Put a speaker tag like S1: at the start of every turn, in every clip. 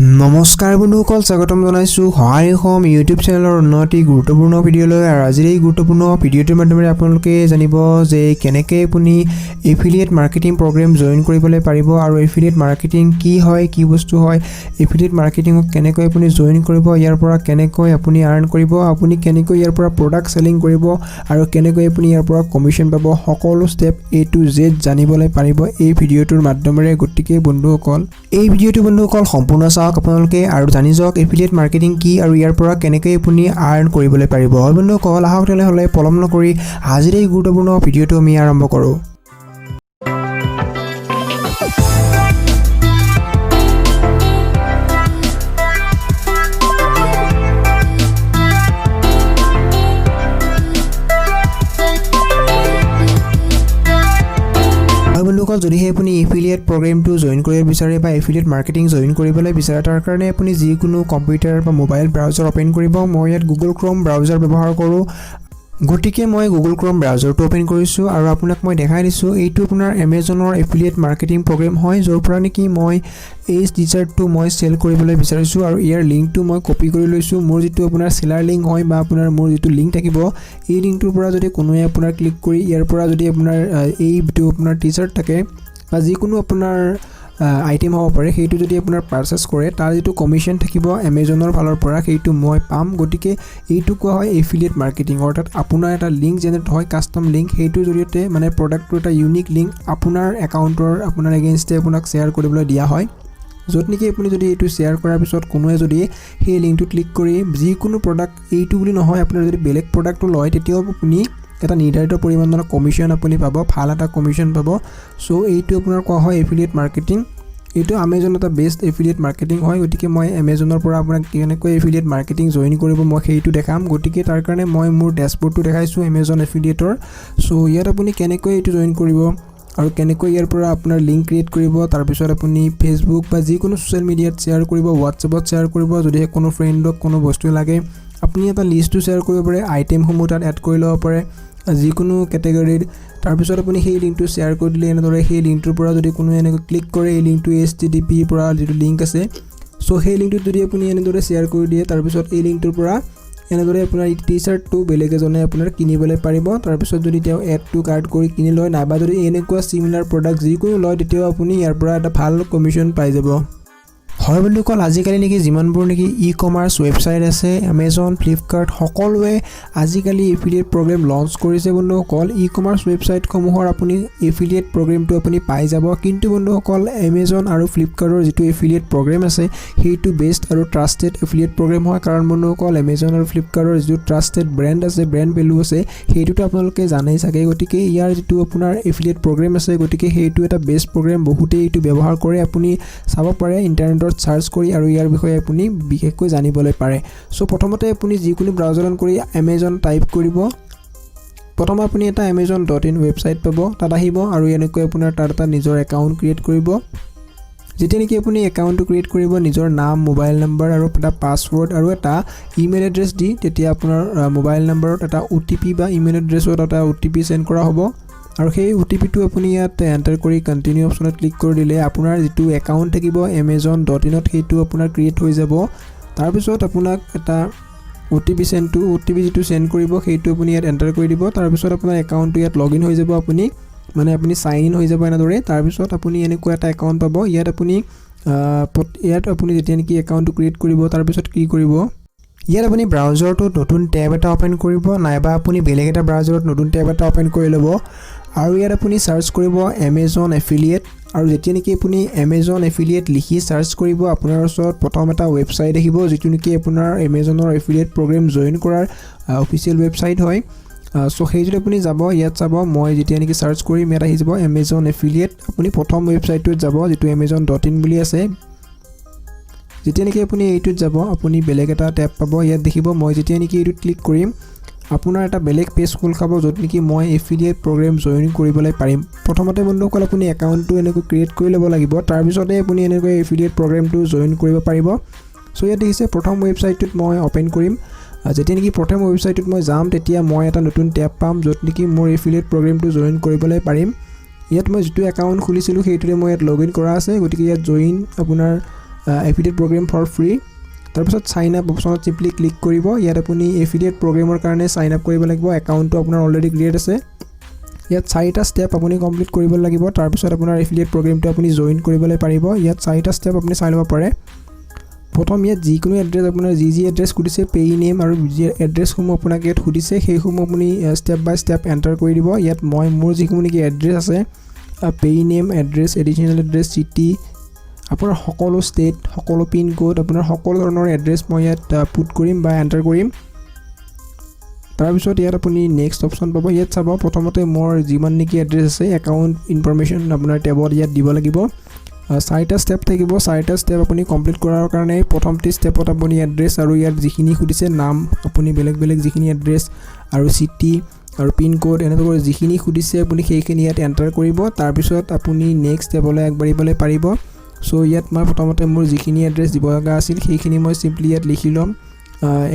S1: নমস্কাৰ বন্ধুসকল, স্বাগতম জনাইছোঁ সহায় হোম ইউটিউব চেনেলৰ উন্নতি গুৰুত্বপূৰ্ণ ভিডিঅ'লৈ। আৰু আজিৰ এই গুৰুত্বপূৰ্ণ ভিডিঅ'টোৰ মাধ্যমেৰে আপোনালোকে জানিব যে কেনেকৈ আপুনি এফিলিয়েট মাৰ্কেটিং প্ৰগ্ৰেম জইন কৰিবলৈ পাৰিব আৰু এফিলিয়েট মাৰ্কেটিং কি হয়, কি বস্তু হয়, এফিলিয়েট মাৰ্কেটিঙক কেনেকৈ আপুনি জইন কৰিব, ইয়াৰ পৰা কেনেকৈ আপুনি আৰ্ণ কৰিব, আপুনি কেনেকৈ ইয়াৰ পৰা প্ৰডাক্ট চেলিং কৰিব আৰু কেনেকৈ আপুনি ইয়াৰ পৰা কমিশ্যন পাব, সকলো ষ্টেপ A to Z জানিবলৈ পাৰিব এই ভিডিঅ'টোৰ মাধ্যমেৰে। গতিকে বন্ধুসকল, এই ভিডিঅ'টো বন্ধুসকল সম্পূৰ্ণ চাওক আপোনালোকে আৰু জানি যাওক এফিলিয়েট মাৰ্কেটিং কি আৰু ইয়াৰ পৰা কেনেকৈ আপুনি আৰ্ণ কৰিবলৈ পাৰিব। বন্ধুসকল আহক তেনেহ'লে পলম নকৰি আজিৰ এই গুৰুত্বপূৰ্ণ ভিডিঅ'টো আমি আৰম্ভ কৰোঁ। বন্ধুসকল, যদিহে আপুনি এফিলিয়েট প্ৰগ্ৰেমটো জইন কৰিব বিচাৰে বা এফিলিয়েট মাৰ্কেটিং জইন কৰিবলৈ বিচাৰে, তাৰ কাৰণে আপুনি যিকোনো কম্পিউটাৰ বা মোবাইল ব্ৰাউজাৰ অ'পেন কৰিব। মই ইয়াত গুগল ক্ৰ'ম ব্ৰাউজাৰ ব্যৱহাৰ কৰোঁ, গতিকে মই গুগল ক্ৰ'ম ব্ৰাউজাৰটো অ'পেন কৰিছোঁ আৰু আপোনাক মই দেখাই দিছোঁ এইটো আপোনাৰ এমেজনৰ এফিলিয়েট মাৰ্কেটিং প্ৰগ্ৰেম হয়, য'ৰ পৰা নেকি মই এই টি-চাৰ্টটো মই চেল কৰিবলৈ বিচাৰিছোঁ আৰু ইয়াৰ লিংকটো মই কপি কৰি লৈছোঁ। মোৰ যিটো আপোনাৰ চেলাৰ লিংক হয় বা আপোনাৰ মোৰ যিটো লিংক থাকিব, এই লিংকটোৰ পৰা যদি কোনোৱে আপোনাৰ ক্লিক কৰি ইয়াৰ পৰা যদি আপোনাৰ এইটো আপোনাৰ টি-চাৰ্ট থাকে বা যিকোনো আপোনাৰ আইটেম হ'ব পাৰে, সেইটো যদি আপোনাৰ পাৰ্চেছ কৰে, তাৰ যিটো কমিশ্যন থাকিব এমেজনৰ ফালৰ পৰা সেইটো মই পাম। গতিকে এইটো কোৱা হয় এফিলিয়েট মাৰ্কেটিং, অৰ্থাৎ আপোনাৰ এটা লিংক জেনেৰেট হয়, কাষ্টম লিংক, সেইটোৰ জৰিয়তে মানে প্ৰডাক্টটোৰ এটা ইউনিক লিংক আপোনাৰ একাউণ্টৰ আপোনাৰ এগেইনষ্টে আপোনাক শ্বেয়াৰ কৰিবলৈ দিয়া হয়, য'ত নেকি আপুনি যদি এইটো শ্বেয়াৰ কৰাৰ পিছত কোনোৱে যদি সেই লিংকটো ক্লিক কৰি যিকোনো প্ৰডাক্ট, এইটো বুলি নহয় আপোনাৰ যদি বেলেগ প্ৰডাক্টটো লয়, তেতিয়াও আপুনি এটা নিৰ্ধাৰিত পৰিমাণৰ কমিশ্যন আপুনি পাব, ভাল এটা কমিশ্যন পাব। চ' এইটো আপোনাৰ কোৱা হয় এফিলিয়েট মাৰ্কেটিং। এইটো এমেজন এটা বেষ্ট এফিলিয়েট মাৰ্কেটিং হয়। গতিকে মই এমেজনৰ পৰা আপোনাক কেনেকৈ এফিলিয়েট মাৰ্কেটিং জইন কৰিব মই সেইটো দেখাম। গতিকে তাৰ কাৰণে মই মোৰ ডেছবৰ্ডটো দেখাইছোঁ এমেজন এফিলিয়েটৰ। চ' ইয়াত আপুনি কেনেকৈ এইটো জইন কৰিব আৰু কেনেকৈ ইয়াৰ পৰা আপোনাৰ লিংক ক্ৰিয়েট কৰিব, তাৰপিছত আপুনি ফেচবুক বা যিকোনো ছ'চিয়েল মিডিয়াত শ্বেয়াৰ কৰিব, হোৱাটছএপত শ্বেয়াৰ কৰিব, যদিহে কোনো ফ্ৰেণ্ডক কোনো বস্তু লাগে আপুনি এটা লিষ্টটো শ্বেয়াৰ কৰিব পাৰে, আইটেমসমূহ তাত এড কৰি ল'ব পাৰে যিকোনো কেটেগৰীৰ। তাৰপিছত আপুনি সেই লিংকটো শ্বেয়াৰ কৰি দিলে এনেদৰে সেই লিংকটোৰ পৰা যদি কোনোৱে এনেকৈ ক্লিক কৰে, এই লিংকটো HTTP পৰা যিটো লিংক আছে, চ' সেই লিংকটোত যদি আপুনি এনেদৰে শ্বেয়াৰ কৰি দিয়ে, তাৰপিছত এই লিংকটোৰ পৰা এনেদৰে আপোনাৰ এই টি-চাৰ্টটো বেলেগ এজনে আপোনাৰ কিনিবলৈ পাৰিব। তাৰপিছত যদি তেওঁ এড টু কাৰ্ট কৰি কিনি লয়, নাইবা যদি এনেকুৱা চিমিলাৰ প্ৰডাক্ট যিকোনো লয়, তেতিয়াও আপুনি ইয়াৰ পৰা এটা ভাল কমিশ্যন পাই যাব। হয় বন্ধুসকল, আজিকালি নেকি যিমানবোৰ নেকি ই-কমাৰ্চ ৱেবছাইট আছে, এমেজন, ফ্লিপকাৰ্ট, সকলোৱে আজিকালি এফিলিয়েট প্ৰগ্ৰেম লঞ্চ কৰিছে। বন্ধুসকল ই-কমাৰ্চ ৱেবছাইটসমূহৰ আপুনি এফিলিয়েট প্ৰগ্ৰেমটো আপুনি পাই যাব, কিন্তু বন্ধুসকল এমেজন আৰু ফ্লিপকাৰ্টৰ যিটো এফিলিয়েট প্ৰগ্ৰেম আছে সেইটো বেষ্ট আৰু ট্ৰাষ্টেড এফিলিয়েট প্ৰগ্ৰেম হয়। কাৰণ বন্ধুসকল এমেজন আৰু ফ্লিপকাৰ্টৰ যিটো ট্ৰাষ্টেড ব্ৰেণ্ড আছে, ব্ৰেণ্ড ভেলু আছে, সেইটোতো আপোনালোকে জানেই চাগে। গতিকে ইয়াৰ যিটো আপোনাৰ এফিলিয়েট প্ৰগ্ৰেম আছে, গতিকে সেইটো এটা বেষ্ট প্ৰগ্ৰেম, বহুতেই এইটো ব্যৱহাৰ কৰে। আপুনি চাব পাৰে ইণ্টাৰনেটত চাৰ্চ কৰি আৰু ইয়াৰ বিষয়ে আপুনি বিশেষকৈ জানিবলৈ পাৰে। চ' প্ৰথমতে আপুনি যিকোনো ব্ৰাউজাৰ অন কৰি এমেজন টাইপ কৰিব। প্ৰথমে আপুনি এটা amazon.in ৱেবছাইট পাব, তাত আহিব আৰু এনেকৈ আপোনাৰ তাত এটা নিজৰ একাউণ্ট ক্ৰিয়েট কৰিব। যেতিয়া নেকি আপুনি একাউণ্টটো ক্ৰিয়েট কৰিব, নিজৰ নাম, মোবাইল নম্বৰ আৰু এটা পাছৱৰ্ড আৰু এটা ইমেইল এড্ৰেছ দি, তেতিয়া আপোনাৰ মোবাইল নম্বৰত এটা OTP বা ইমেইল এড্ৰেছত এটা OTP চেণ্ড কৰা হ'ব আৰু সেই OTPটো আপুনি ইয়াত এণ্টাৰ কৰি কণ্টিনিউ অপশ্যনত ক্লিক কৰি দিলে আপোনাৰ যিটো একাউণ্ট থাকিব amazon.in সেইটো আপোনাৰ ক্ৰিয়েট হৈ যাব। তাৰপিছত আপোনাক এটা OTP যিটো চেণ্ড কৰিব সেইটো আপুনি ইয়াত এণ্টাৰ কৰি দিব। তাৰপিছত আপোনাৰ একাউণ্টটো ইয়াত লগ ইন হৈ যাব, আপুনি চাইন ইন হৈ যাব এনেদৰে। তাৰপিছত আপুনি এনেকুৱা এটা একাউণ্ট পাব। ইয়াত আপুনি যেতিয়া নেকি একাউণ্টটো ক্ৰিয়েট কৰিব, তাৰপিছত কি কৰিব, ইয়াত আপুনি ব্ৰাউজাৰটোত নতুন টেব এটা অ'পেন কৰিব, নাইবা আপুনি বেলেগ এটা ব্ৰাউজাৰত নতুন টেব এটা অ'পেন কৰি ল'ব আৰু ইয়াত আপুনি চাৰ্চ কৰিব এমেজন এফিলিয়েট। আৰু যেতিয়া নেকি আপুনি এমেজন এফিলিয়েট লিখি চাৰ্চ কৰিব, আপোনাৰ ওচৰত প্ৰথম এটা ৱেবছাইট আহিব, যিটো নেকি আপোনাৰ এমেজনৰ এফিলিয়েট প্ৰগ্ৰেম জইন কৰাৰ অফিচিয়েল ৱেবছাইট হয়। চ' সেইটোত আপুনি যাব, ইয়াত চাব, মই যেতিয়া নেকি চাৰ্চ কৰিম ইয়াত আহি যাব এমেজন এফিলিয়েট। আপুনি প্ৰথম ৱেবছাইটটোত যাব যিটো amazon.in বুলি আছে। যেতিয়া নেকি আপুনি এইটোত যাব, আপুনি বেলেগ এটা টেব পাব, ইয়াত দেখিব। মই যেতিয়া নেকি এইটোত ক্লিক কৰিম, আপোনাৰ এটা বেলেগ পেজ খোল খাব, য'ত নেকি মই এফিলিয়েট প্ৰগ্ৰেম জইন কৰিবলৈ পাৰিম। প্ৰথমতে বন্ধুসকল আপুনি একাউণ্টটো এনেকৈ ক্ৰিয়েট কৰি ল'ব লাগিব, তাৰপিছতে আপুনি এনেকৈ এফিলিয়েট প্ৰগ্ৰেমটো জইন কৰিব পাৰিব। চ' ইয়াত দেখিছে প্ৰথম ৱেবছাইটটোত মই অ'পেন কৰিম। যেতিয়া নেকি প্ৰথম ৱেবছাইটটোত মই যাম, তেতিয়া মই এটা নতুন টেব পাম, য'ত নেকি মোৰ এফিলিয়েট প্ৰগ্ৰেমটো জইন কৰিবলৈ পাৰিম। ইয়াত মই যেটো একাউণ্ট খুলিছিলোঁ সেইটোৰে মই ইয়াত লগইন কৰা আছে গতিকে ইয়াত জয়েন আপোনাৰ এফিলিয়েট প্ৰগ্ৰেম ফৰ ফ্ৰী তাৰপিছত সাইন আপ অপচনত চিম্পলি ক্লিক কৰিব ইয়াত আপুনি এফিলিয়েট প্ৰগ্ৰেমৰ কাৰণে সাইন আপ কৰিব লাগিব একাউণ্টটো আপোনাৰ অলৰেডি ক্ৰিয়েট আছে ইয়াত 4টা ষ্টেপ আপুনি কমপ্লিট কৰিব লাগিব তাৰপিছত আপোনাৰ এফিলিয়েট প্ৰগ্ৰেমটো আপুনি জয়েন কৰিবলৈ পাৰিব ইয়াত 4টা ষ্টেপ আপুনি চাই ল'ব পাৰে প্ৰথম ইয়াত যিকোনো এড্ৰেছ আপোনাৰ যি এড্ৰেছ খুদিছে পে নেম আৰু যি এড্ৰেছসমূহ আপোনাক ইয়াত খুদিছে সেইসমূহ আপুনি ষ্টেপ বাই ষ্টেপ এণ্টাৰ কৰি দিব ইয়াত মই মোৰ যিসমূহ নেকি এড্ৰেছ আছে pay name address additional address city আপোনাৰ সকলো ষ্টেট সকলো পিন কোড আপোনাৰ সকলো ধৰণৰ এড্ৰেছ মই ইয়াত পুট কৰিম বা এণ্টাৰ কৰিম তাৰপিছত ইয়াত আপুনি নেক্সট অপশ্যন পাব ইয়াত চাব প্ৰথমতে মোৰ যিমান নেকি এড্ৰেছ আছে একাউণ্ট ইনফৰমেশ্যন আপোনাৰ টেবত ইয়াত দিব লাগিব 4টা ষ্টেপ থাকিব 4টা ষ্টেপ আপুনি কমপ্লিট কৰাৰ কাৰণে প্ৰথমটি ষ্টেপত আপুনি এড্ৰেছ আৰু ইয়াত যিখিনি খুদিছে নাম আপুনি বেলেগ বেলেগ যিখিনি এড্ৰেছ আৰু চিটি আৰু পিন কোড এনেকৈ যিখিনি খুদিছে আপুনি সেইখিনি ইয়াত এণ্টাৰ কৰিব তাৰপিছত আপুনি নেক্সট ষ্টেপলৈ আগবাঢ়িবলৈ পাৰিব সো ইয়াত মই প্ৰথমতে মোৰ যিখিনি এড্ৰেছ দিব লগা আছিল সেইখিনি মই সিম্পলি ইয়াত লিখি ল'ম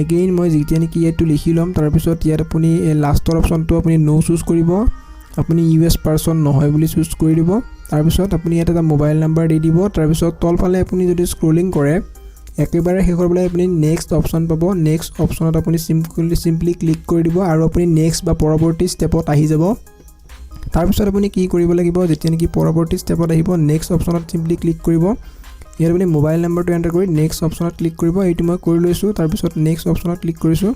S1: এগেইন মই যেতিয়া নেকি ইয়াতো লিখি ল'ম তাৰপিছত ইয়াত আপুনি লাষ্টৰ অপশ্যনটো আপুনি নো চুজ কৰিব আপুনি ইউএছ পাৰ্চন নহয় বুলি চুজ কৰি দিব তাৰপিছত আপুনি ইয়াত এটা মোবাইল নাম্বাৰ দি দিব তাৰপিছত তলফালে আপুনি যদি স্ক্ৰলিং কৰে একেবাৰে শেষৰ ফালে আপুনি নেক্সট অপশ্যন পাব নেক্সট অপশ্যনত আপুনি সিম্পলি ক্লিক কৰি দিব আৰু আপুনি নেক্সট বা পৰৱৰ্তী ষ্টেপত আহি যাব তাৰপিছত আপুনি কি কৰিব লাগিব যেতিয়া নেকি পৰৱৰ্তী ষ্টেপত আহিব নেক্সট অপশ্যনত সিম্পলি ক্লিক কৰিব ইয়াত আপুনি মোবাইল নাম্বাৰটো এণ্টাৰ কৰি নেক্সট অপশ্যনত ক্লিক কৰিব এইটো মই কৰি লৈছোঁ তাৰপিছত নেক্সট অপশ্যনত ক্লিক কৰিছোঁ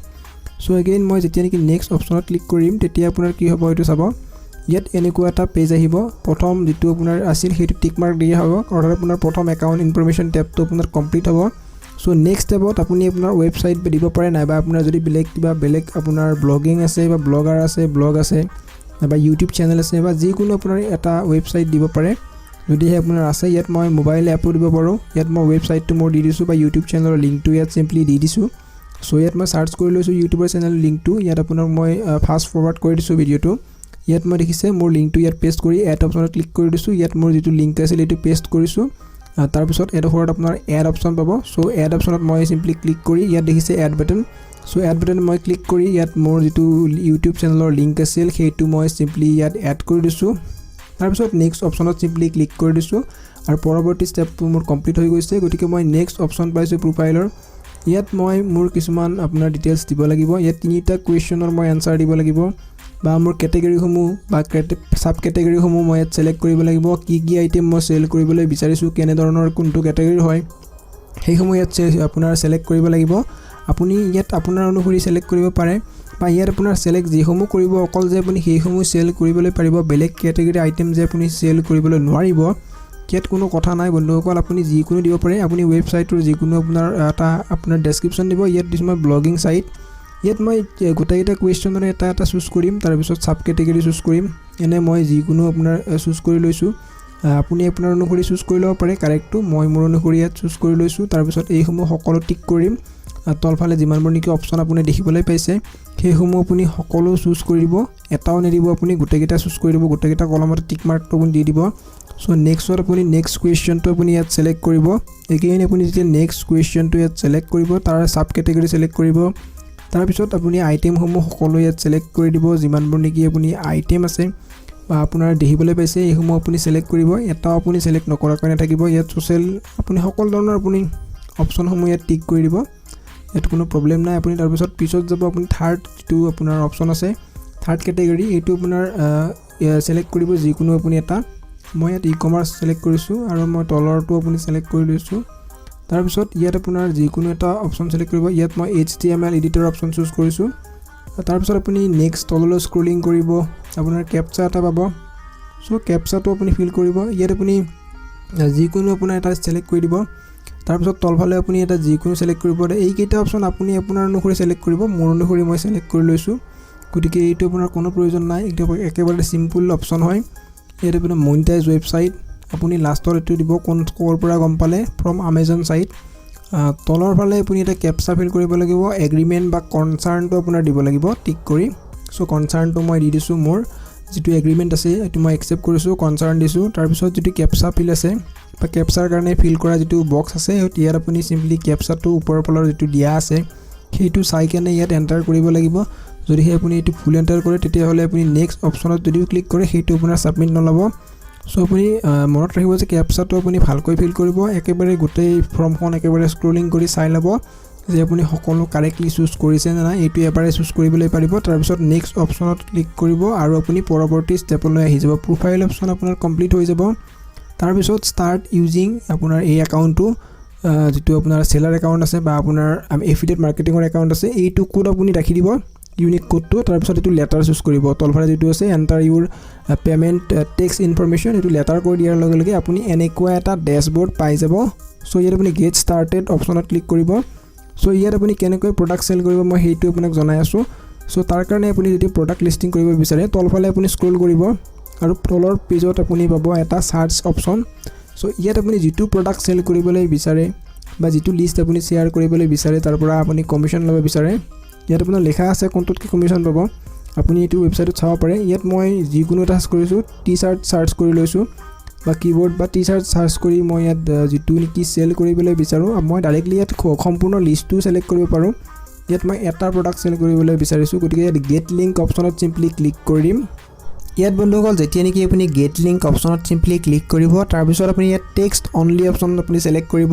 S1: সো এগেইন মই যেতিয়া নেকি নেক্সট অপশ্যনত ক্লিক কৰিম তেতিয়া আপোনাৰ কি হ'ব এইটো চাব ইয়াত এনেকুৱা এটা পেজ আহিব প্ৰথম যেটো আপোনাৰ আছিল সেইটো টিক মাৰ্ক দিয়া হ'ব অৰ্থাৎ আপোনাৰ প্ৰথম একাউণ্ট ইনফৰমেশ্যন টেবটো আপোনাৰ কমপ্লিট হ'ব সো নেক্সট ষ্টেপত আপুনি আপোনাৰ ৱেবছাইট দিব পাৰে নাইবা আপোনাৰ যদি বেলেগ আপোনাৰ ব্লগিং আছে বা ব্লগাৰ আছে ব্লগ আছে বা ইউটিউব চেনেল আছে বা যিকোনো আপোনাৰ এটা ৱেবছাইট দিব পাৰে যদিহে আপোনাৰ আছে ইয়াত মই মোবাইল এপো দিব পাৰোঁ ইয়াত মই ৱেবছাইটটো মোৰ দি দিছোঁ বা ইউটিউব চেনেলৰ লিংকটো ইয়াত চিম্পলি দি দিছোঁ সো ইয়াত মই সাৰ্চ কৰি লৈছোঁ ইউটিউবৰ চেনেল লিংকটো ইয়াত আপোনাক মই ফাষ্ট ফৰৱাৰ্ড কৰি দিছোঁ ভিডিঅ'টো ইয়াত মই দেখিছে মোৰ লিংকটো ইয়াত পেষ্ট কৰি এড অপশ্যনত ক্লিক কৰি দিছোঁ ইয়াত মোৰ যিটো লিংক আছিল এইটো পেষ্ট কৰিছোঁ তাৰপিছত এডোখৰত আপোনাৰ এড অপশ্যন পাব সো এড অপশ্যনত মই চিম্পলি ক্লিক কৰি ইয়াত দেখিছে add button so add button মই ক্লিক কৰি ইয়াত মোৰ যিটো ইউটিউব চেনেলৰ লিংক আছিল সেইটো মই চিম্পলি ইয়াত এড কৰি দিছোঁ তাৰপিছত নেক্সট অপশ্যনত চিম্পলি ক্লিক কৰি দিছোঁ আৰু পৰৱৰ্তী ষ্টেপটো মোৰ কমপ্লিট হৈ গৈছে গতিকে মই নেক্সট অপশ্যন পাইছোঁ প্ৰফাইলৰ ইয়াত মই মোৰ কিছুমান আপোনাৰ ডিটেইলছ দিব লাগিব ইয়াত 3টা কুৱেশ্যনৰ মই এনসাৰ দিব লাগিব বা মোৰ কেটেগৰীসমূহ বা সাব কেটেগৰীসমূহ মই ইয়াত সিলেক্ট কৰিব লাগিব কি আইটেম মই সেল কৰিবলৈ বিচাৰিছোঁ কেনে ধৰণৰ কোনটো কেটেগৰী হয় সেইসমূহ ইয়াত আপোনাৰ সিলেক্ট কৰিব লাগিব আপুনি ইয়াত আপোনাৰ অনুসৰি সিলেক্ট কৰিব পাৰে বা ইয়াত আপোনাৰ সিলেক্ট যিসমূহ কৰিব অকল যে আপুনি সেইসমূহ সেল কৰিবলৈ পাৰিব বেলেগ কেটেগৰী আইটেম যে আপুনি সেল কৰিবলৈ নোৱাৰিব ইয়াত কোনো কথা নাই বন্ধুসকল আপুনি যিকোনো দিব পাৰে আপুনি ৱেবছাইটৰ যিকোনো আপোনাৰ ডেছক্ৰিপশ্যন দিব ইয়াত দিছোঁ মই ব্লগিং সাইট ইয়াত মই গোটেইটা কুৱেশ্যনৰ এটা চুজ কৰিম তাৰপিছত সাব কেটেগৰী চুজ কৰিম এনে মই যিকোনো আপোনাৰ চুজ কৰি লৈছোঁ আপুনি আপোনাৰ অনুসৰি চুজ কৰি ল'ব পাৰে কাৰেক্টটো মই মোৰ অনুসৰি ইয়াত চুজ কৰি লৈছোঁ তাৰপিছত এইসমূহ সকলো টিক কৰিম তলফালে যিমানবোৰ নেকি অপশ্যন আপুনি দেখিবলৈ পাইছে সেইসমূহ আপুনি সকলো চুজ কৰি দিব এটাও নিদিব আপুনি গোটেইকেইটা চুজ কৰি দিব গোটেইকেইটা কলমতে টিক মাৰ্কটো আপুনি দি দিব সো নেক্সটত আপুনি নেক্সট কুৱেশ্যনটো আপুনি ইয়াত সিলেক্ট কৰিব এগেইন আপুনি যেতিয়া নেক্সট কুৱেশ্যনটো ইয়াত সিলেক্ট কৰিব তাৰ সাব কেটেগৰী সিলেক্ট কৰিব তাৰপিছত আপুনি আইটেমসমূহ সকলো ইয়াত সিলেক্ট কৰি দিব যিমানবোৰ নেকি আপুনি আইটেম আছে বা আপোনাৰ দেখিবলৈ পাইছে এইসমূহ আপুনি সিলেক্ট কৰিব এটাও আপুনি সিলেক্ট নকৰাকৈ নাথাকিব ইয়াত সোশ্যাল আপুনি সকলো ধৰণৰ আপুনি অপশ্যনসমূহ ইয়াত টিক কৰি দিব ইয়াত কোনো প্ৰবলেম নাই আপুনি তাৰপিছত পিছত যাব আপুনি থাৰ্ড যিটো আপোনাৰ অপশ্যন আছে থাৰ্ড কেটেগৰী এইটো আপোনাৰ সিলেক্ট কৰিব যিকোনো আপুনি এটা মই ইয়াত ই-কমাৰ্চ সিলেক্ট কৰিছোঁ আৰু মই তলৰটো আপুনি সিলেক্ট কৰি লৈছোঁ তাৰপিছত ইয়াত আপোনাৰ যিকোনো এটা অপশ্যন সিলেক্ট কৰিব ইয়াত মই HTML এডিটৰ অপশ্যন চুজ কৰিছোঁ তাৰপিছত আপুনি নেক্সট তললৈ স্ক্ৰলিং কৰিব আপোনাৰ কেপচা এটা পাব সো কেপচাটো আপুনি ফিল কৰিব ইয়াত আপুনি যিকোনো আপোনাৰ এটা সিলেক্ট কৰি দিব তাৰপিছত তলফালে আপুনি এটা যিকোনো সিলেক্ট কৰিব এইকেইটা অপশ্যন আপুনি আপোনাৰ অনুসৰি সিলেক্ট কৰিব মোৰ অনুসৰি মই সিলেক্ট কৰি লৈছোঁ গতিকে এইটো আপোনাৰ কোনো প্ৰয়োজন নাই এইটো একেবাৰে সিম্পল অপশ্যন হয় ইয়াত আপোনাৰ মনিটাইজ ৱেবছাইট আপুনি লাষ্টত এইটো দিব ক'ৰ পৰা গম পালে ফ্ৰম আমাজন সাইট তলৰ ফালে আপুনি এটা কেপচা ফিল কৰিব লাগিব এগ্ৰিমেণ্ট বা কনচাৰ্ণটো আপোনাৰ দিব লাগিব টিক কৰি সো কনচাৰ্ণটো মই দি দিছোঁ মোৰ যেটো এগ্ৰিমেণ্ট আছে এটো মই একচেপ্ট কৰিছোঁ কনচাৰ্ণ দিছোঁ তাৰপিছত যেটো কেপচা ফিল আছে বা কেপচাৰ কাৰণে ফিল কৰা যেটো বক্স আছে ইয়াত আপুনি সিম্পলি কেপচাটো ওপৰৰ ফালৰ যেটো দিয়া আছে সেইটো চাই কেনে ইয়াত এণ্টাৰ কৰিব লাগিব যদিহে আপুনি এইটো ফুল এণ্টাৰ কৰে তেতিয়াহ'লে আপুনি নেক্সট অপশ্যনত যদিও ক্লিক কৰে সেইটো আপোনাৰ সাবমিট নল'ব সো আপুনি মনত ৰাখিব যে ক্যাপচাটো আপুনি ভালকৈ ফিল কৰিব একেবাৰে গোটেই ফৰ্মখন একেবাৰে স্ক্ৰলিং কৰি চাই ল'ব যে আপুনি সকলো কাৰেক্টলি চুজ কৰিছে না নাই এইটো এবাৰে চুজ কৰিবলৈ পাৰিব তাৰ পিছত নেক্সট অপচনত ক্লিক কৰিব আৰু আপুনি পৰৱৰ্তী ষ্টেপলৈ আহি যাব প্ৰফাইল অপচন আপোনাৰ কমপ্লিট হৈ যাব তাৰ পিছত ষ্টাৰ্ট ইউজিং আপোনাৰ এই একাউণ্টটো যেটো আপোনাৰ সেলাৰ একাউণ্ট আছে বা আপোনাৰ এফিলিয়েট মাৰ্কেটিংৰ একাউণ্ট আছে এইটো কোড আপুনি ৰাখি দিব ইউনিক কোডটো তাৰ পিছত এইটো লেটাৰ চুজ কৰিব তলফালে যেটো আছে এন্টাৰ ইউৰ পেমেন্ট টেক্স ইনফৰমেশন এইটো লেটাৰ কৰি দিয়াৰ লগে লগে আপুনি এনেকুৱা এটা ড্যাশবোৰ্ড পাই যাব সো ইয়াত আপুনি গেট ষ্টাৰ্টেড অপচনত ক্লিক কৰিব সো ইয়াত আপুনি কেনেকৈ প্ৰডাক্ট সেল কৰিব মই হেইটো আপোনাক জনাই আছো সো তাৰ কাৰণে আপুনি যদি প্ৰডাক্ট লিস্টিং কৰিব বিচাৰে তলফালে আপুনি স্ক্ৰল কৰিব আৰু তলৰ পেজত আপুনি পাব এটা সাৰ্চ অপচন সো ইয়াত আপুনি যেটো প্ৰডাক্ট সেল কৰিবলৈ বিচাৰে বা যেটো লিষ্ট আপুনি শেয়াৰ কৰিবলৈ বিচাৰে তাৰ পৰা আপুনি কমিশন ল'ব বিচাৰে ইয়াত আপোনাৰ লেখা আছে কোনটোত কি কমিশন পাব আপুনি এইটো ওয়েবসাইটত চাব পাৰে ইয়াত মই যিকোনো এটা কৰিছো টি-শাৰ্ট সাৰ্চ কৰি লৈছো বা কিবোৰ্ড বা টি-শাৰ্ট সাৰ্চ কৰি মই ইয়াত যেটো নেকি সেল কৰিবলৈ বিচাৰো মই ডাইৰেক্টলি ইয়াত সম্পূৰ্ণ লিষ্টটো সিলেক্ট কৰিব পাৰো ইয়াত মই এটা প্ৰডাক্ট সেল কৰিবলৈ বিচাৰিছো গতিকে ইয়াত গেট লিংক অপচনত সিম্পলি ক্লিক কৰিম ইয়াত বন্ধুসকল যেতিয়া নেকি আপুনি গেট লিংক অপচনত সিম্পলি ক্লিক কৰিব তাৰ পিছত আপুনি ইয়াত টেক্সট অনলি অপচন আপুনি সিলেক্ট কৰিব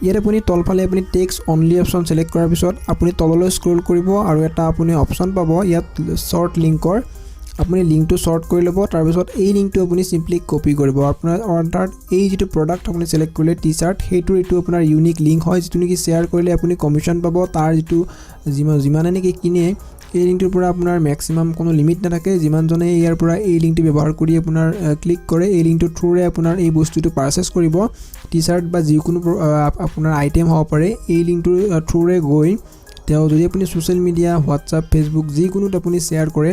S1: ইয়াত আপুনি তলফালে আপুনি টেক্সট অনলি অপচন সিলেক্ট কৰাৰ পিছত আপুনি তললৈ স্ক্ৰল কৰিব আৰু এটা আপুনি অপচন পাব ইয়াত শৰ্ট লিংকৰ আপুনি লিংকটো শৰ্ট কৰি ল'ব তাৰ পিছত এই লিংকটো আপুনি সিম্পলি কপি কৰিব আপোনাৰ অৰ্ডাৰ এই যেটো প্ৰডাক্ট আপুনি সিলেক্ট কৰিলে টি-শাৰ্ট হেইটো এটো আপোনাৰ ইউনিক লিংক হয় যেটো নেকি শেয়াৰ কৰিলে আপুনি কমিশন পাব তাৰ যেটো যিমানে নেকি কিনে এই লিংকটোৰ পৰা আপোনাৰ ম্যাক্সিমাম কোনো লিমিট নাথাকে যিমান জনে ইয়াৰ পৰা এই লিংকটো ব্যৱহাৰ কৰি আপোনাৰ ক্লিক কৰে এই লিংকটো থ্ৰুৰে আপোনাৰ এই বস্তুটো পাৰচেজ কৰিব টি-শাৰ্ট বা যিকোনো আপোনাৰ আইটেম হ'ব পাৰে এই লিংকটোৰ থ্ৰুৰে গৈ তেও যদি আপুনি সোশ্যাল মিডিয়া হোৱাটসঅ্যাপ ফেসবুক যিকোনোত আপুনি শেয়াৰ কৰে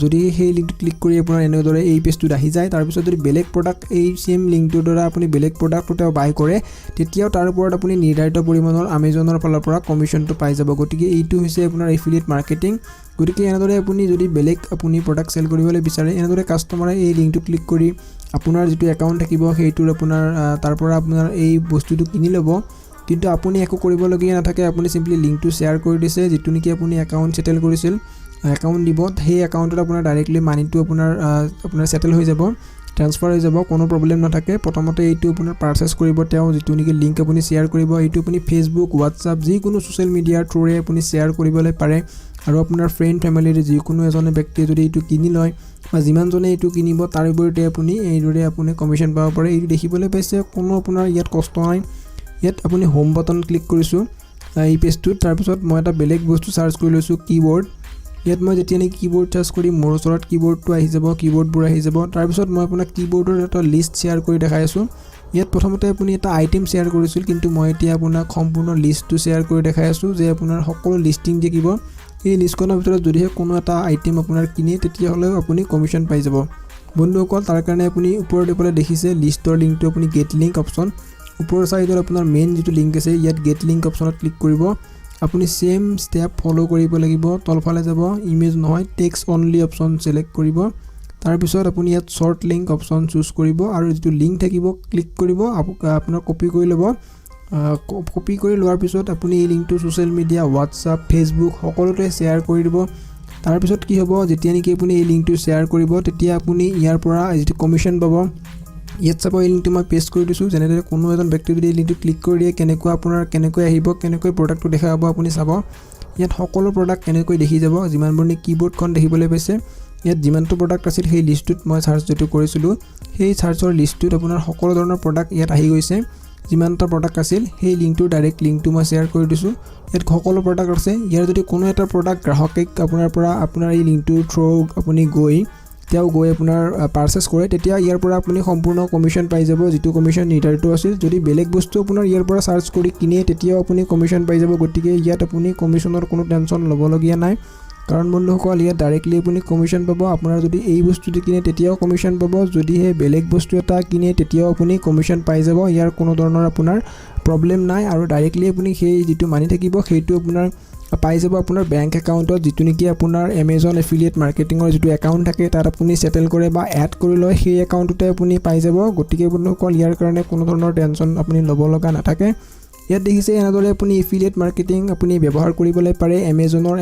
S1: যদি সেই লিংকটো ক্লিক কৰি আপোনাৰ এনেদৰে এই পেজটো আহি যায় তাৰ পিছত যদি বেলেগ প্ৰডাক্ট এই সেম লিংকটোৰ দ্বাৰা আপুনি বেলেগ প্ৰডাক্টটো বাই কৰে তেতিয়াও তাৰ ওপৰত আপুনি নিৰ্ধাৰিত পৰিমাণৰ Amazonৰ ফালৰ পৰা কমিশনটো পাই যাব গতিকে এইটো হৈছে আপোনাৰ এফিলিয়েট মাৰ্কেটিং গতিকে এনেদৰে আপুনি যদি বেলেগ আপুনি প্ৰডাক্ট সেল কৰিবলৈ বিচাৰে এনেদৰে কাস্টমাৰে এই লিংকটো ক্লিক কৰি আপোনাৰ যেটো একাউণ্ট থাকিব হেইটোৰ আপোনাৰ তাৰ পৰা আপোনাৰ এই বস্তুটো কিনি ল'ব কিন্তু আপুনি একো কৰিবলগীয়া নাথাকে আপুনি সিম্পলি লিংকটো শেয়াৰ কৰি দিছে যেটো নেকি আপুনি একাউণ্ট সেটেল কৰিছিল একাউণ্ট দিব সেই একাউণ্টত আপোনাৰ ডাইৰেক্টলি মানিটো আপোনাৰ সেটেল হৈ যাব ট্ৰান্সফাৰ হৈ যাব কোনো প্ৰবলেম নাথাকে প্ৰথমতে এইটো আপোনাৰ পাৰচেজ কৰিব তেও যেটো নেকি লিংক আপুনি শেয়াৰ কৰিব এইটো আপুনি ফেসবুক হোৱাটসঅ্যাপ যিকোনো সোশ্যাল মিডিয়াৰ থ্ৰুৰে আপুনি শেয়াৰ কৰিবলৈ পাৰে আৰু আপোনাৰ ফ্ৰেন্ড ফ্যামিলিৰ যিকোনো এজন ব্যক্তি যদি এইটো কিনি লয় বা যিমান জনে এইটো কিনিব তাৰ ওপৰতে আপুনি এইদৰে আপুনি কমিশন পাব পাৰে এইটো দেখিবলৈ পাইছে কোনো আপোনাৰ ইয়াত কষ্ট নাই ইয়াত আপুনি হোম বাটন ক্লিক কৰিছো এই পেজটোত তাৰ পিছত মই এটা বেলেগ বস্তু সাৰ্চ কৰি লৈছো কিবোৰ্ড ইয়াত মই যেতিয়া নেকি কিবোৰ্ড সাৰ্চ কৰি মোৰ ওচৰত কিবোৰ্ডটো আহি যাব কিবোৰ্ডবোৰ আহি যাব তাৰ পিছত মই আপোনাক কিবোৰ্ডৰ এটা লিষ্ট শেয়াৰ কৰি দেখাই আছো ইয়াত প্ৰথমতে আপুনি এটা আইটেম শেয়াৰ কৰিছিল কিন্তু মই এতিয়া আপোনাক সম্পূৰ্ণ লিষ্টটো শেয়াৰ কৰি দেখাই আছো যে আপোনাৰ সকলো লিস্টিং দেখিব এই লিষ্টখনৰ ভিতৰত যদি কোনো এটা আইটেম আপোনাৰ কিনে তেতিয়া হলে আপুনি কমিশন পাই যাব বন্ধুসকল তাৰ কাৰণে আপুনি ওপৰত দেখলে দেখিছে লিষ্টৰ লিংকটো আপুনি গেট লিংক অপচন ওপৰৰ সাইডৰ আপোনাৰ মেইন যেটো লিংক আছে ইয়াত গেট লিংক অপচনত ক্লিক কৰিব আপুনি সেম স্টেপ ফলো কৰিব লাগিব তলফালে যাব ইমেজ নহয় টেক্সট অনলি অপচন সিলেক্ট কৰিব তাৰ পিছত আপুনি ইয়াত শৰ্ট লিংক অপচন চুজ কৰিব আৰু যেটো লিংক থাকিব ক্লিক কৰিব আপোনাৰ কপি কৰি ল'ব কপি কৰি লোৱাৰ পিছত আপুনি এই লিংকটো সোশ্যাল মিডিয়া হোৱাটসঅ্যাপ ফেসবুক সকলোতে শেয়াৰ কৰি দিব তাৰ পিছত কি হ'ব যেতিয়া নেকি আপুনি এই লিংকটো শেয়াৰ কৰিব তেতিয়া আপুনি ইয়াৰ পৰা যেটো কমিশন পাব ইয়াত চাব এই লিংকটো মই পেস্ট কৰি দিছো যেনেদৰে কোনো এজন ব্যক্তি যদি এই লিংকটো ক্লিক কৰি দিয়ে কেনেকৈ আহিব কেনেকৈ প্ৰডাক্টটো দেখাব আপুনি চাব ইয়াত সকলো প্ৰডাক্ট কেনেকৈ দেখি যাব যিমানবোৰ নি কিবোৰ্ডখন দেখিবলৈ পাইছে ইয়াত যিমানটো প্ৰডাক্ট আছিল সেই লিষ্টটোত মই সাৰ্চ যেটো কৰিছিলো সেই সাৰ্চৰ লিষ্টটোত আপোনাৰ সকলো ধৰণৰ প্ৰডাক্ট ইয়াত আহি গৈছে যিমানটা প্ৰডাক্ট আছিল সেই লিংকটো ডাইৰেক্ট লিংকটো মই শেয়াৰ কৰি দিছো ইয়াত সকলো প্ৰডাক্ট আছে ইয়াৰ যদি কোনো এটা প্ৰডাক্ট গ্ৰাহকে আপোনাৰ পৰা আপোনাৰ এই লিংকটো থ্ৰু আপুনি গৈ আপোনাৰ পাৰচেজ কৰে তেতিয়া ইয়াৰ পৰা আপুনি সম্পূৰ্ণ কমিশন পাই যাব যেটো কমিশন নিৰ্ধাৰিত আছিল যদি বেলেগ বস্তু আপোনাৰ ইয়াৰ পৰা সাৰ্চ কৰি কিনে তেতিয়াও আপুনি কমিশন পাই যাব গতিকে ইয়াত আপুনি কমিশনৰ কোনো টেনচন ল'বলগীয়া নাই কাৰণ বন্ধুসকল ইয়াত ডাইৰেক্টলি আপুনি কমিশন পাব আপোনাৰ যদি এই বস্তুটো কিনে তেতিয়াও কমিশন পাব যদি হে বেলেগ বস্তু এটা কিনে তেতিয়াও আপুনি কমিশন পাই যাব ইয়াৰ কোনো ধৰণৰ আপোনাৰ প্ৰবলেম নাই আৰু ডাইৰেক্টলি আপুনি সেই যেটো মানি থাকিব সেইটো আপোনাৰ পাই যাব আপোনাৰ বেংক একাউণ্টত যেটো নেকি আপোনাৰ Amazon এফিলিয়েট মাৰ্কেটিংৰ যেটো একাউণ্ট থাকে তাত আপুনি সেটেল কৰে বা এড কৰি লয় সেই একাউণ্টতে আপুনি পাই যাব গতিকে বন্ধুসকল ইয়াৰ কাৰণে কোনো ধৰণৰ টেনচন আপুনি ল'ব লগা নাথাকে ইয়াত দেখিছে এনেদৰে আপুনি এফিলিয়েট মাৰ্কেটিং আপুনি ব্যৱহাৰ কৰিবলৈ পাৰে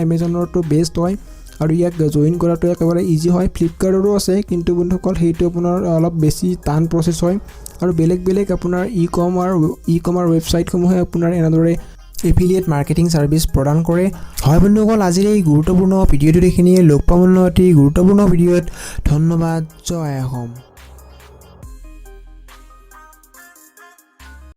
S1: Amazonৰ তো বেষ্ট হয় আৰু ইয়াক জইন কৰাটো একেবাৰে ইজি হয় ফ্লিপকাৰ্টৰো আছে কিন্তু বন্ধুসকল সেইটো আপোনাৰ অলপ বেছি টান প্ৰচেছ হয় আৰু বেলেগ আপোনাৰ ই কমাৰ ৱেবছাইটসমূহে আপোনাৰ এনেদৰে এফিলিয়েট মাৰ্কেটিং সাৰ্ভিস প্ৰদান কৰে হয় বন্ধুসকল আজিৰ এই গুৰুত্বপূৰ্ণ ভিডিঅ'টো দেখিনিয়ে লগ পাম অতি গুৰুত্বপূৰ্ণ ভিডিঅ'ত ধন্যবাদ জয় অসম